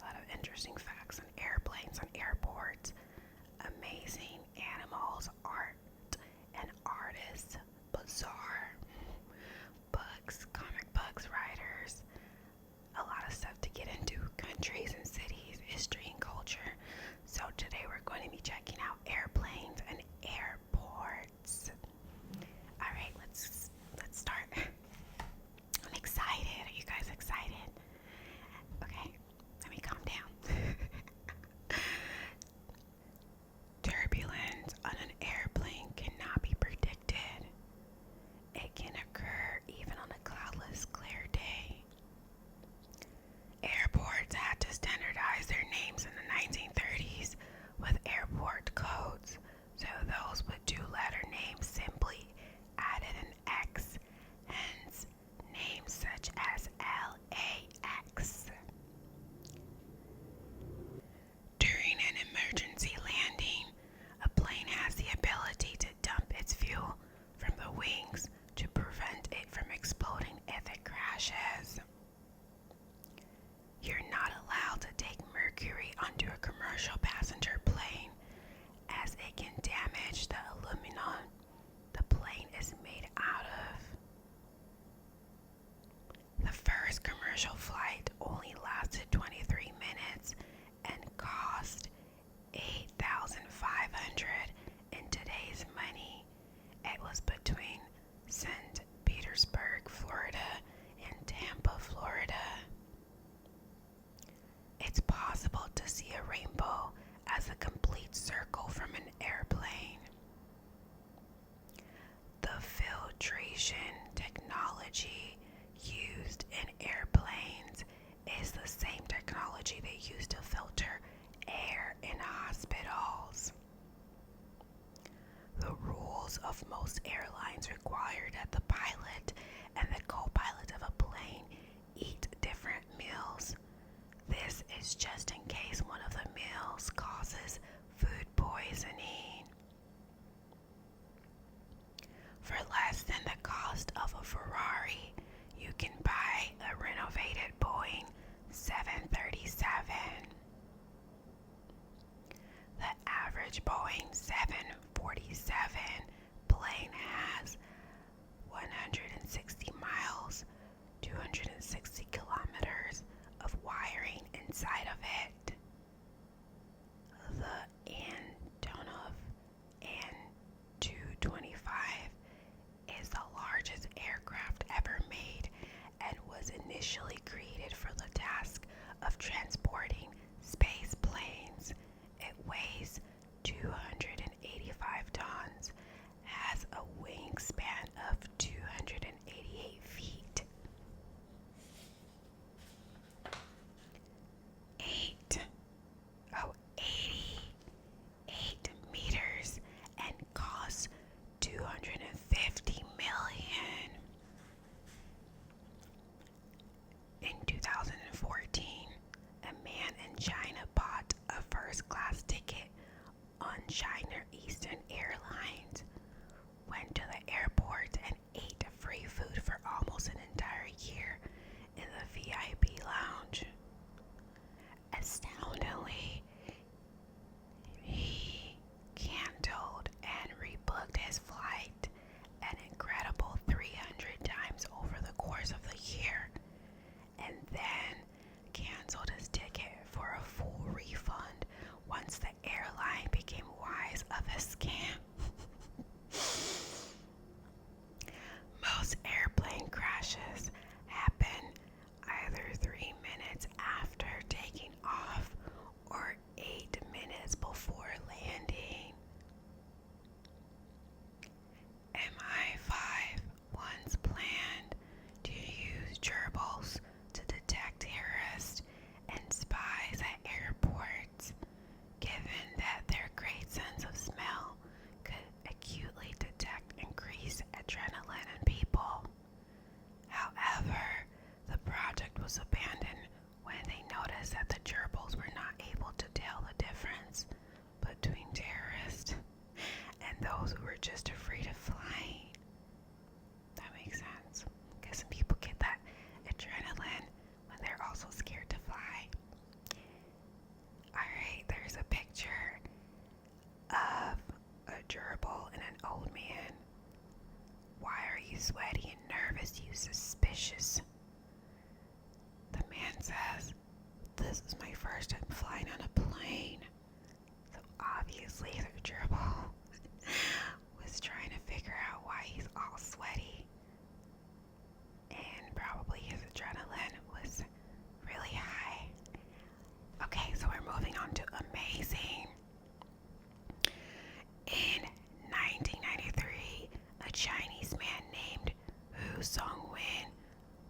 lot of interesting facts on airplanes, on airports, amazing animals, art and artists, bizarre books, comic books, writers, a lot of stuff to get into, countries and cities, history and culture. So today we're going to be checking out airplanes and airports. All right, let's start. I'm excited. Are you guys excited? Okay, let me calm down. Turbulence on an airplane cannot be predicted. It can occur even on a cloudless, clear day. Airports had to standardize their names in the 1930s with airport codes, so those with two-letter names simply added an X, hence names such as LAX. During an emergency landing, a plane has the ability to dump its fuel from the wings to prevent it from exploding if it crashes. You're not allowed to take mercury onto a commercial passenger plane as it can damage the aluminum the plane is made out of. The first commercial flight only lasted 23 minutes and cost $8,500 in today's money. It was between St. Petersburg, Florida and Tampa, Florida. It's possible to see a rainbow as a complete circle from an airplane. The filtration technology used in airplanes is the same technology they use to filter air in hospitals. The rules of most airlines require that the pilot and the co-pilot of a plane eat different meals. This is just in case one of the meals causes food poisoning. For less than the cost of a Ferrari, you can buy a renovated Boeing 737. The average Boeing 747 plane has 160 miles, 260 kilometers of wiring inside of it. The Antonov An-225 is the largest aircraft ever made and was initially created for the task of transporting space planes. It weighs 285 tons, has a wingspan of 288 feet. 88 meters and costs $250 million. In 2014, a man in China bought a first-class ticket on China Eastern Airlines, went to the airport and ate free food for almost an entire year in the VIP lounge. Astoundingly, he canceled and rebooked his flight an incredible 300 times over the course of the year, and then canceled his ticket for a full refund once the airline became wise of his scam. Most airplane crashes happen either 3 minutes after taking off or 8 minutes before landing. MI5 once planned to use gerbils to detect terrorists and spies at airports, given that their great sense of smell could acutely detect increased adrenaline in people. However, the project was abandoned when they noticed that the gerbils were not able to tell the difference between terrorists and those who were just afraid of flying. That makes sense, because some people get that adrenaline when they're also scared to fly. first time flying on a plane. So obviously the gerbil was trying to figure out why he's all sweaty. And probably his adrenaline was really high. Okay, so we're moving on to amazing. In 1993, a Chinese man named Hu Song-win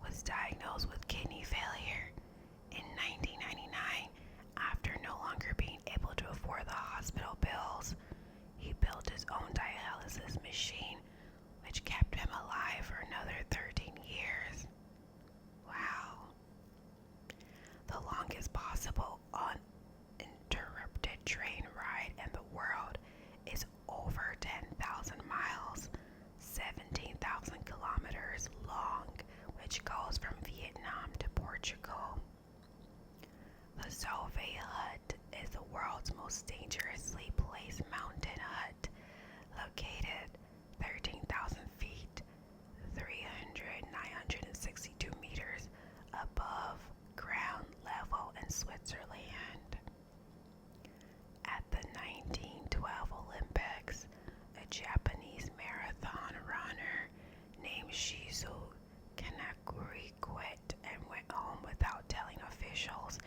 was diagnosed with kidney failure. In 1999, after no longer being able to afford the hospital bills, he built his own dialysis machine, which kept him alive for another 13 years. Wow. The longest possible uninterrupted train ride in the world is over 10,000 miles, 17,000 kilometers long, which goes from Vietnam to Portugal. The Solvay Hut is the world's most dangerously placed mountain hut, located 13,000 feet, 962 meters above ground level in Switzerland. At the 1912 Olympics, a Japanese marathon runner named Shizu Kanaguri quit and went home without telling officials,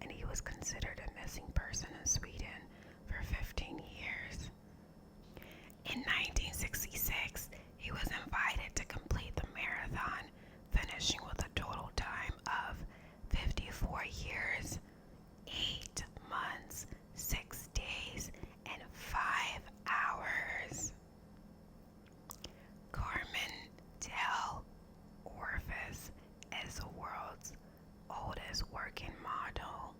and he was considered a missing person in Sweden for 15 years. In 1966, he was invited to complete the marathon, finishing with a total time of 54 years, 8 months, 6 days, and 5 hours. Carmen Del Orphis is the world's oldest working model.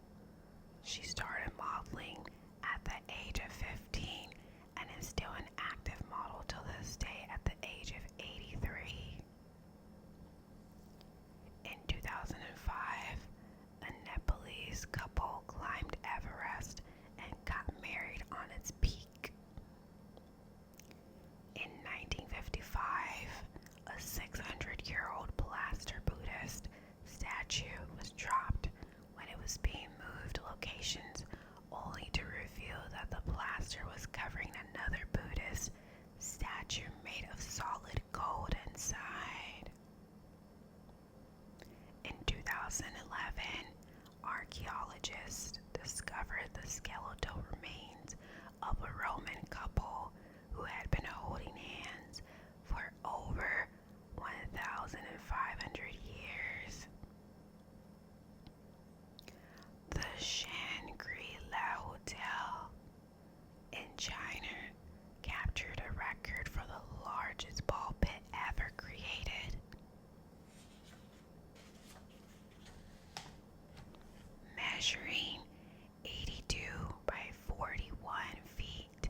She started modeling at the age of 15 and is still an active model till this day at the age of 83. In 2005, a Nepalese couple climbed Everest and got married on its peak. In 1955, a 600-year-old plaster Buddhist statue was dropped when it was being moved locations, only to reveal that the plaster was covering another Buddhist statue made of solid gold inside. In 2011, archaeologists discovered the skeletal remains of a Roman couple who had been holding hands for over 1,500 years. The Shangri-La Hotel in China captured a record for the largest ball pit ever created. Measuring 82 by 41 feet,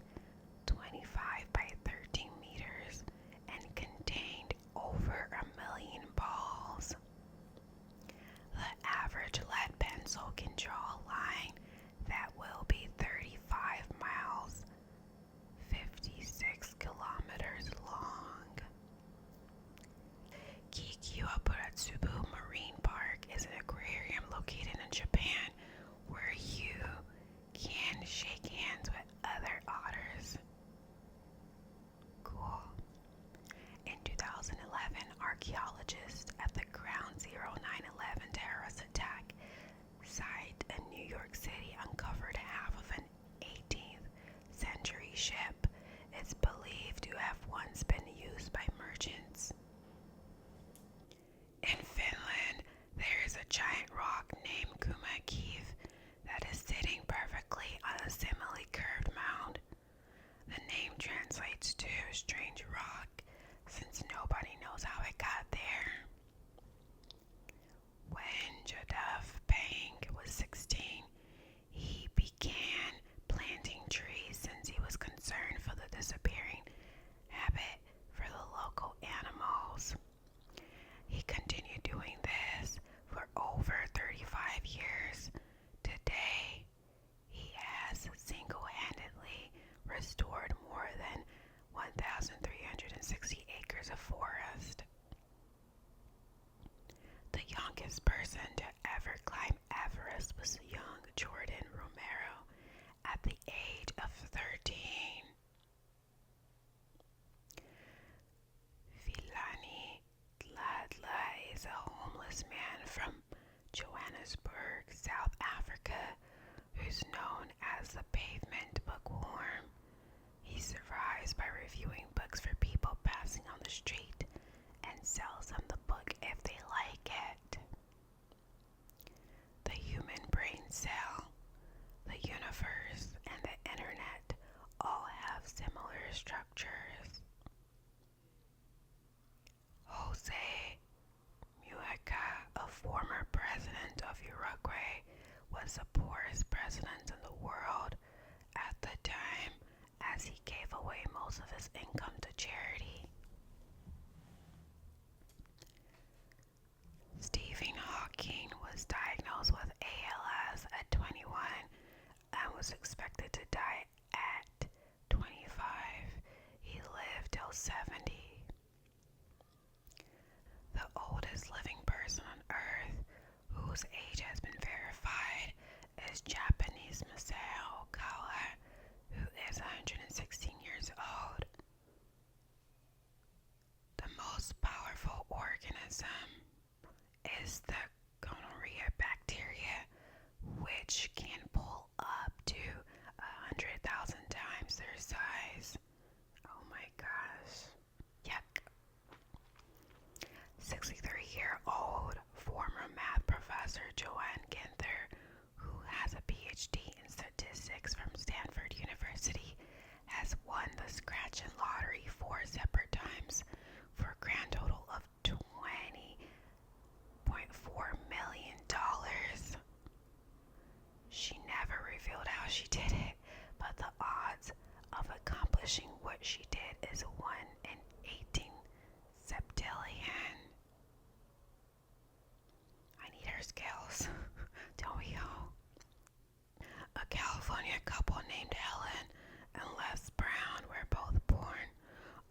who's known as the pavement bookworm. He survives by reviewing books for people passing on the street and sells them the book if they like it. The human brain cell, the universe, and the internet all have similar structures. Jose Mujica, a former president of Uruguay, was the poorest president in the world at the time, as he gave away most of his income to charity. Stephen Hawking was diagnosed with ALS at 21 and was expected to die at 25. He lived till 70. The oldest living person on Earth whose age has been verified is Japanese Masao Kawa, who is 116 years old. The most powerful organism is the gonorrhea bacteria, which can pull up to 100,000 times their size. Oh my gosh. Yuck. 63-year-old former math professor Joanne Ginther, who has a PhD in statistics from Stanford University, has won the scratch-and lottery 4 separate times for a grand total of $20.4 million. She never revealed how she did it, but the odds of accomplishing what she did is 1 in 18 septillion. I need her skills, don't we all? A California couple named Helen and Les Brown were both born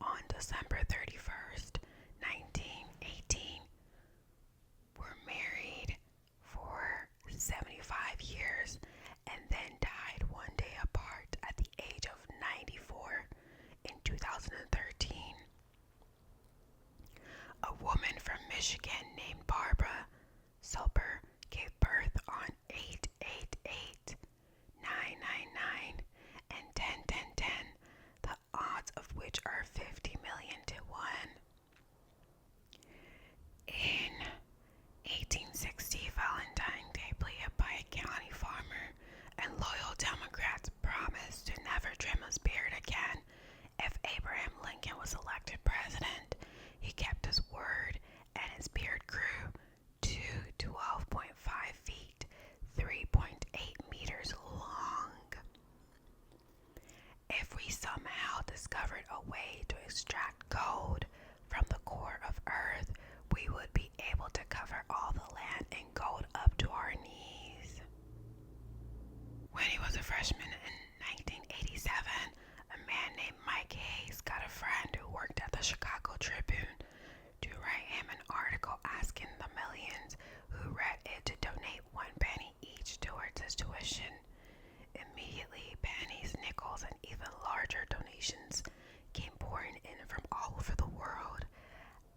on December 31st, 1918. Were married for 75 years and then died one day apart at the age of 94 in 2013. A woman from Michigan named Barbara Soper gave birth on 888-999 and 10-10-10, the odds of which are 50 million to 1. In 1860, Valentine Day played by a county farmer, and loyal Democrats promised to never trim his beard again if Abraham Lincoln was elected president. He kept his word, and his beard grew to 12.5 feet, 3.8 meters long. If we somehow discovered a way to extract gold from the core of Earth, we would be able to cover all the land in gold up to our knees. When he was a freshman in 1987, a man named Mike Hayes got a friend who worked at the Chicago Tribune to write him an article asking the millions who read it to donate 1 penny each towards his tuition. Immediately, pennies, nickels, and even larger donations came pouring in from all over the world.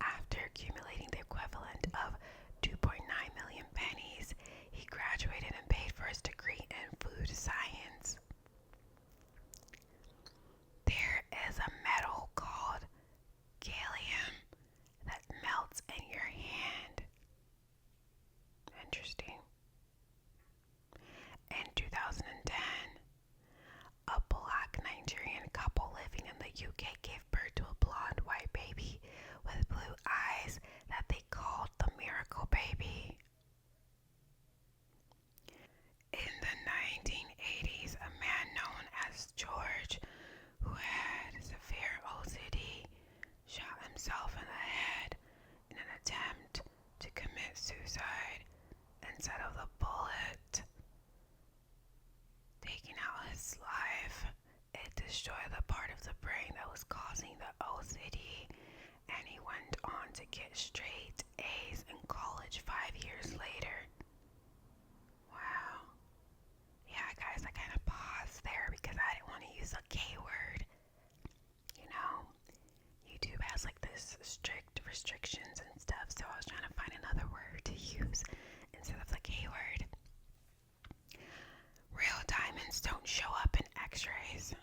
After accumulating the equivalent of 2.9 million pennies, he graduated and paid for his degree in food science. There is a metal called gallium that melts in your hand. Interesting. In 2010, a black Nigerian couple living in the UK gave birth to a blonde white baby with blue eyes that they called the Miracle Baby. In the 1980s, a man known as George, who had severe OCD, shot himself in the head in an attempt to commit suicide. Instead of the bullet taking out his life, it destroyed the part of the brain that was causing the OCD, and he went on to get straight A's in college 5 years later. Wow. Yeah, guys, I kind of paused there because I didn't want to use a K word. You know, YouTube has like this strict restrictions and stuff, so I was trying to find another word to use instead of the K word. Real bones don't show up in x-rays.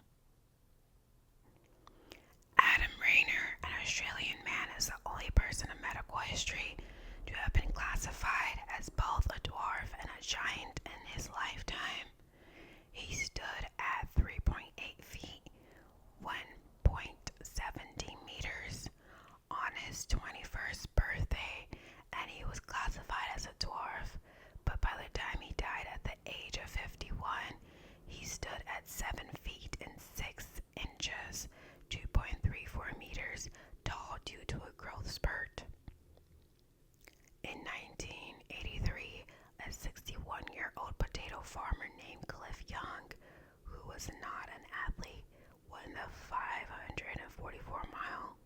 Adam Rayner, an Australian man, is the only person in medical history to have been classified as both a dwarf and a giant in his lifetime. He stood at 3.8 feet, 1.17 meters, on his 21st birthday, and he was classified as a dwarf, but by the time he died at the age of 51, he stood at 7 feet and 6 inches, 2.34 meters tall due to a growth spurt. In 1983, a 61-year-old potato farmer named Cliff Young, who was not an athlete, won the 544-mile,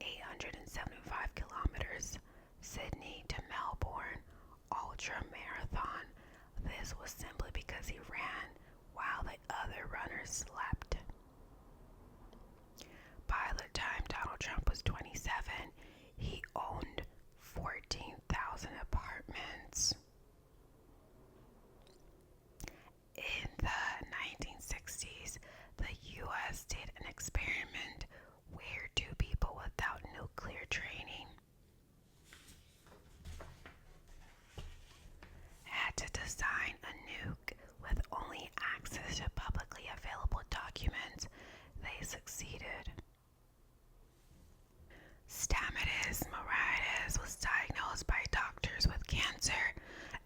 875 kilometers, Sydney to Melbourne ultra marathon. This was simply because he ran while the other runners slept. By the time Donald Trump was 27, he owned 14,000 apartments. In the 1960s, the U.S. did an experiment where two people without nuclear training had to design a nuke with only access to publicly available documents. They succeeded. Stamatis Mourides was diagnosed by doctors with cancer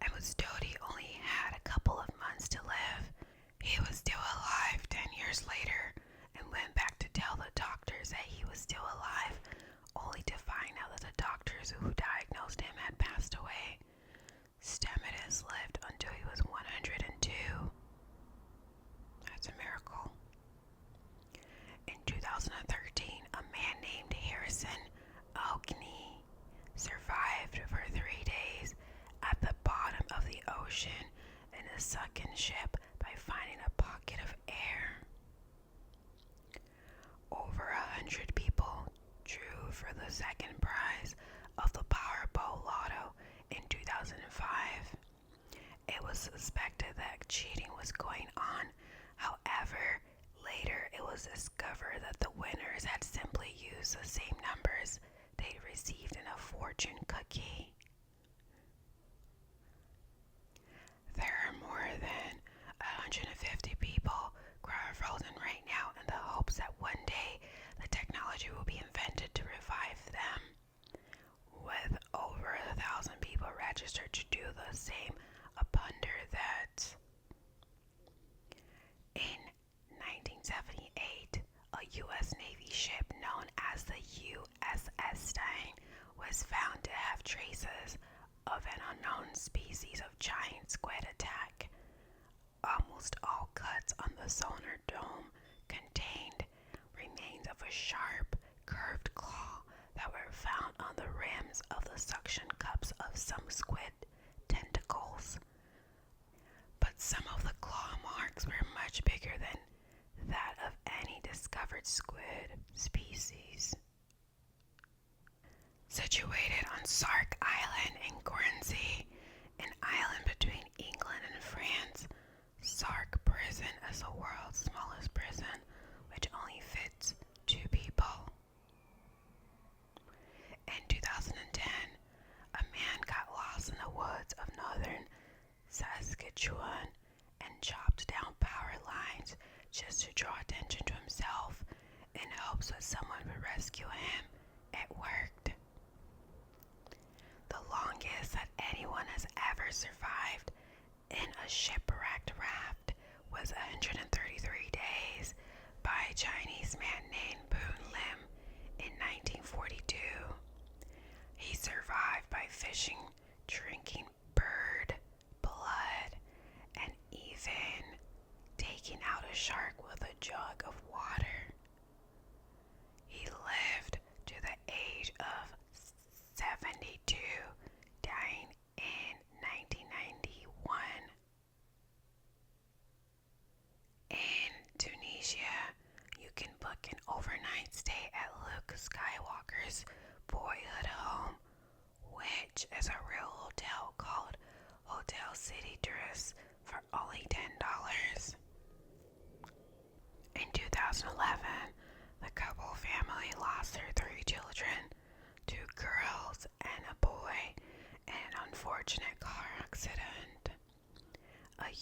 and was told he only had a couple of months to live. He was still alive 10 years later and went back to tell the doctors that he was still alive, only to find out that the doctors who diagnosed him had passed away. Stamatis lived until he was 102. That's a miracle. In 2013, a man named Harrison Oakney survived for 3 days at the bottom of the ocean in a sunken ship by finding a pocket of air. Over 100 people drew for the second prize of the Powerball Lotto in 2005. It was suspected that cheating was going on. However, later it was discovered that the winners had simply used the same numbers they'd received in a fortune cookie. There are more than 150 people cryofrozen right now in the hopes that one day the technology will be invented to revive them. With over 1,000 people registered to do the same, a ponder that in 1978, a U.S. Navy ship known as the USS Stein was found to have traces of an unknown species of giant squid attack. Almost all cuts on the sonar dome contained remains of a sharp, curved claw that were found on the rims of the suction cups of some squid tentacles. But some of the claw marks were much bigger than that of any discovered squid species. Situated on Sark Island in Guernsey, an island between England and France, Sark Prison is the world's smallest prison, which only fits 2 people. In 2010, a man got lost in the woods of northern Saskatchewan and chopped down power lines just to draw attention to himself in hopes that someone would rescue him. It worked. The longest that anyone has ever survived in a shipwrecked raft was 133 days by a Chinese man named Boon Lim in 1942. He survived by fishing, drinking bird blood, and even taking out a shark with a jug of water. He lived to the age of 72, dying in 1991. In Tunisia, you can book an overnight stay at Luke Skywalker's boyhood home, which is a real hotel called Hotel City Tourist, for only $10.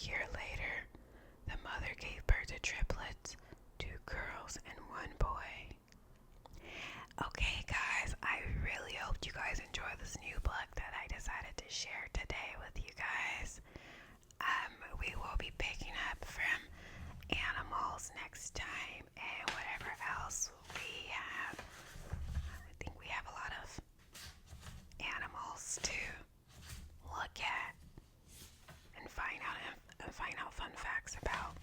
year later, the mother gave birth to triplets, 2 girls and 1 boy. Okay, guys, I really hope you guys enjoy this new book that I decided to share today with you guys. We will be picking up from animals next time and whatever else we have. I think we have a lot of animals to look at and find out fun facts about.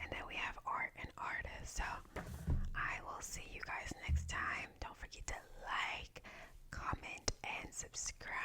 And then we have art and artists. So I will see you guys next time. Don't forget to like, comment, and subscribe.